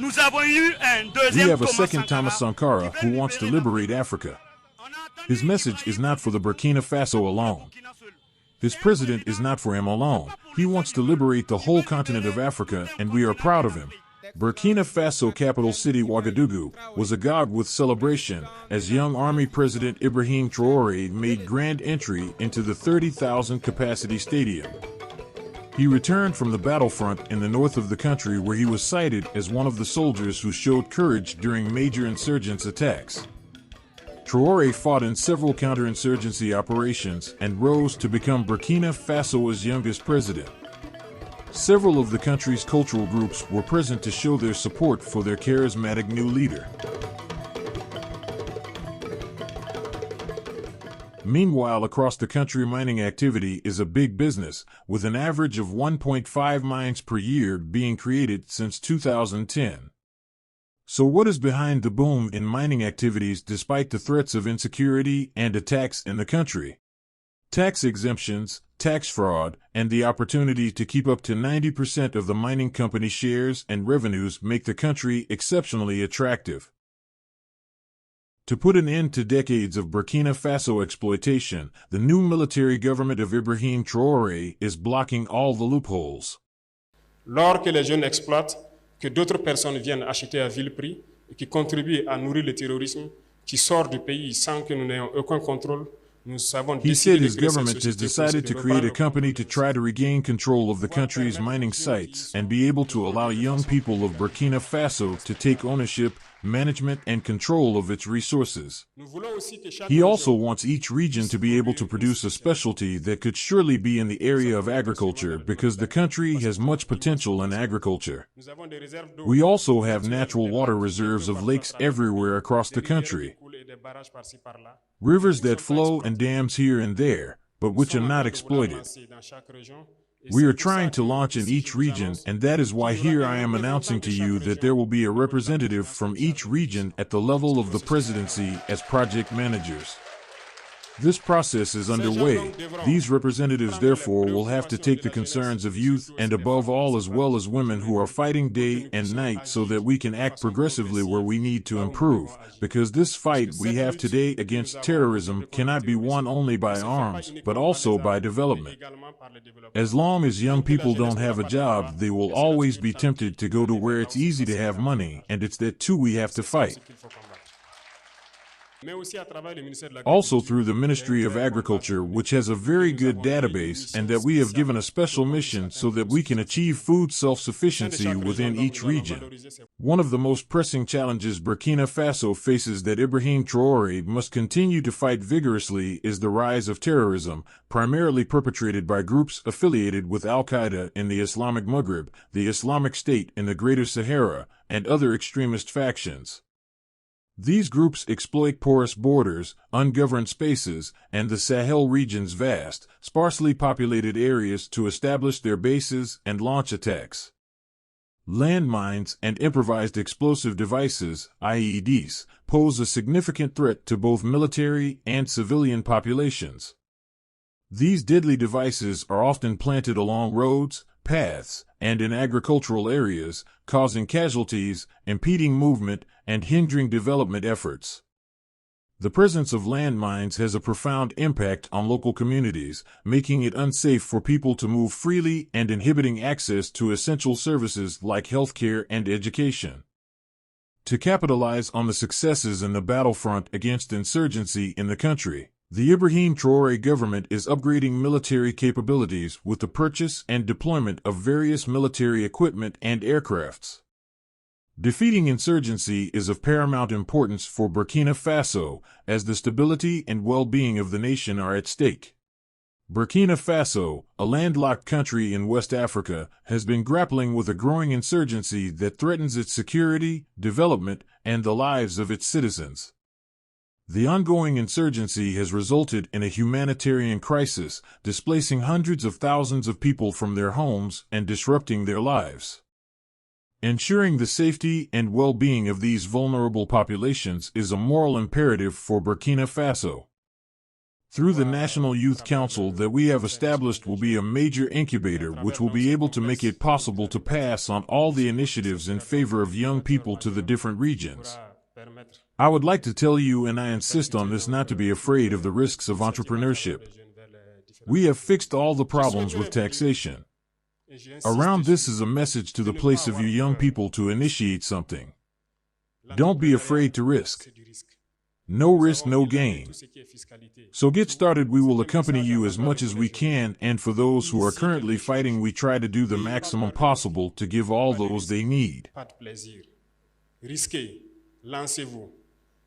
We have a second Thomas Sankara who wants to liberate Africa. His message is not for the Burkina Faso alone. His president is not for him alone. He wants to liberate the whole continent of Africa, and we are proud of him. Burkina Faso capital city Ouagadougou was agog with celebration as young army president Ibrahim Traore made grand entry into the 30,000 capacity stadium. He returned from the battlefront in the north of the country where he was cited as one of the soldiers who showed courage during major insurgents attacks. Traore fought in several counterinsurgency operations and rose to become Burkina Faso's youngest president. Several of the country's cultural groups were present to show their support for their charismatic new leader. Meanwhile, across the country, mining activity is a big business, with an average of 1.5 mines per year being created since 2010. So what is behind the boom in mining activities despite the threats of insecurity and attacks in the country? Tax exemptions, tax fraud, and the opportunity to keep up to 90% of the mining company shares and revenues make the country exceptionally attractive. To put an end to decades of Burkina Faso exploitation, the new military government of Ibrahim Traore is blocking all the loopholes. Lorsque les jeunes exploitent, que d'autres personnes viennent acheter à vil prix et qui contribuent à nourrir le terrorisme, qui sort du pays sans que nous n'ayons aucun contrôle, he said his government has decided to create a company to try to regain control of the country's mining sites and be able to allow young people of Burkina Faso to take ownership, management, and control of its resources. He also wants each region to be able to produce a specialty that could surely be in the area of agriculture because the country has much potential in agriculture. We also have natural water reserves of lakes everywhere across the country. Rivers that flow and dams here and there, but which are not exploited. We are trying to launch in each region, and that is why here I am announcing to you that there will be a representative from each region at the level of the presidency as project managers. This process is underway. These representatives therefore will have to take the concerns of youth and above all as well as women who are fighting day and night so that we can act progressively where we need to improve, because this fight we have today against terrorism cannot be won only by arms, but also by development. As long as young people don't have a job, they will always be tempted to go to where it's easy to have money, and it's that too we have to fight. Also through the Ministry of Agriculture, which has a very good database, and that we have given a special mission so that we can achieve food self-sufficiency within each region. One of the most pressing challenges Burkina Faso faces that Ibrahim Traore must continue to fight vigorously is the rise of terrorism, primarily perpetrated by groups affiliated with Al-Qaeda in the Islamic Maghreb, the Islamic State in the Greater Sahara, and other extremist factions. These groups exploit porous borders, ungoverned spaces, and the Sahel region's vast, sparsely populated areas to establish their bases and launch attacks. Landmines and improvised explosive devices, IEDs, pose a significant threat to both military and civilian populations. These deadly devices are often planted along roads, paths, and in agricultural areas, causing casualties, impeding movement, and hindering development efforts. The presence of landmines has a profound impact on local communities, making it unsafe for people to move freely and inhibiting access to essential services like healthcare and education. To capitalize on the successes in the battlefront against insurgency in the country, the Ibrahim Traore government is upgrading military capabilities with the purchase and deployment of various military equipment and aircrafts. Defeating insurgency is of paramount importance for Burkina Faso, as the stability and well-being of the nation are at stake. Burkina Faso, a landlocked country in West Africa, has been grappling with a growing insurgency that threatens its security, development, and the lives of its citizens. The ongoing insurgency has resulted in a humanitarian crisis, displacing hundreds of thousands of people from their homes and disrupting their lives. Ensuring the safety and well-being of these vulnerable populations is a moral imperative for Burkina Faso. through the National Youth Council that we have established will be a major incubator which will be able to make it possible to pass on all the initiatives in favor of young people to the different regions. I would like to tell you, and I insist on this, not to be afraid of the risks of entrepreneurship. We have fixed all the problems with taxation. Around this is a message to the place of you young people to initiate something. Don't be afraid to risk. No risk, no gain. So get started. We will accompany you as much as we can, and for those who are currently fighting, we try to do the maximum possible to give all those they need. Risquez, lancez-vous.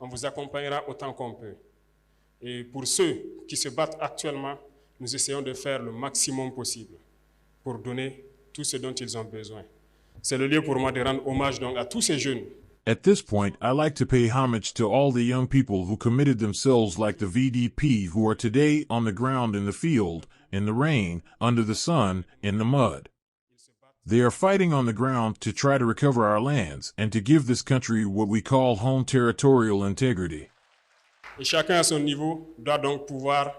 On vous accompagnera autant qu'on peut. Et pour ceux qui se battent actuellement, nous essayons de faire le maximum possible pour donner tout ce dont ils ont besoin. C'est le lieu pour moi de rendre hommage donc à tous ces jeunes. At this point, I like to pay homage to all the young people who committed themselves like the VDP, who are today on the ground, in the field, in the rain, under the sun, in the mud. They are fighting on the ground to try to recover our lands and to give this country what we call home territorial integrity. Et chacun à son niveau doit donc pouvoir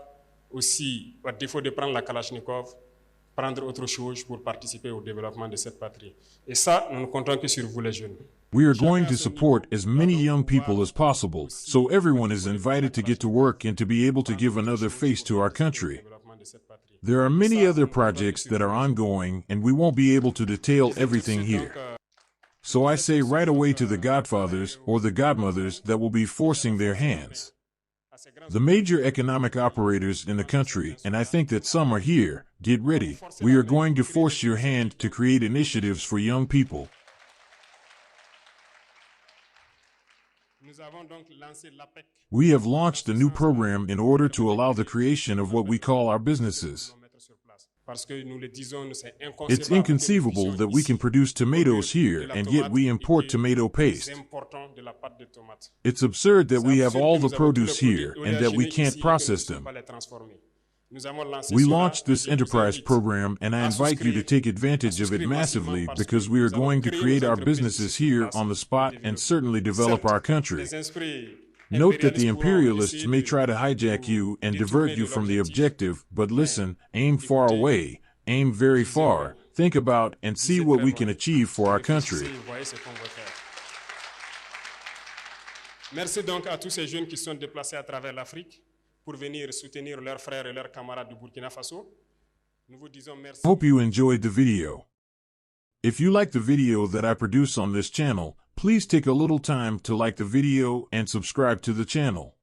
aussi, à défaut de prendre la Kalachnikov, prendre autre chose pour participer au développement de cette patrie. Et ça, nous ne comptons que sur vous les jeunes. We are going to support as many young people as possible, so everyone is invited to get to work and to be able to give another face to our country. There are many other projects that are ongoing, and we won't be able to detail everything here. So I say right away to the godfathers or the godmothers that will be forcing their hands. The major economic operators in the country, and I think that some are here, get ready. We are going to force your hand to create initiatives for young people. We have launched a new program in order to allow the creation of what we call our businesses. It's inconceivable that we can produce tomatoes here and yet we import tomato paste. It's absurd that we have all the produce here and that we can't process them. We launched this enterprise program, and I invite you to take advantage of it massively, because we are going to create our businesses here on the spot and certainly develop our country. Note that the imperialists may try to hijack you and divert you from the objective, but listen, aim far away, aim very far, think about and see what we can achieve for our country. Merci donc à tous ces jeunes qui sont déplacés à travers l'Afrique pour venir soutenir leurs frères et leurs camarades du Burkina Faso. Nous vous disons merci. Hope you enjoyed the video. If you like the video that I produce on this channel, please take a little time to like the video and subscribe to the channel.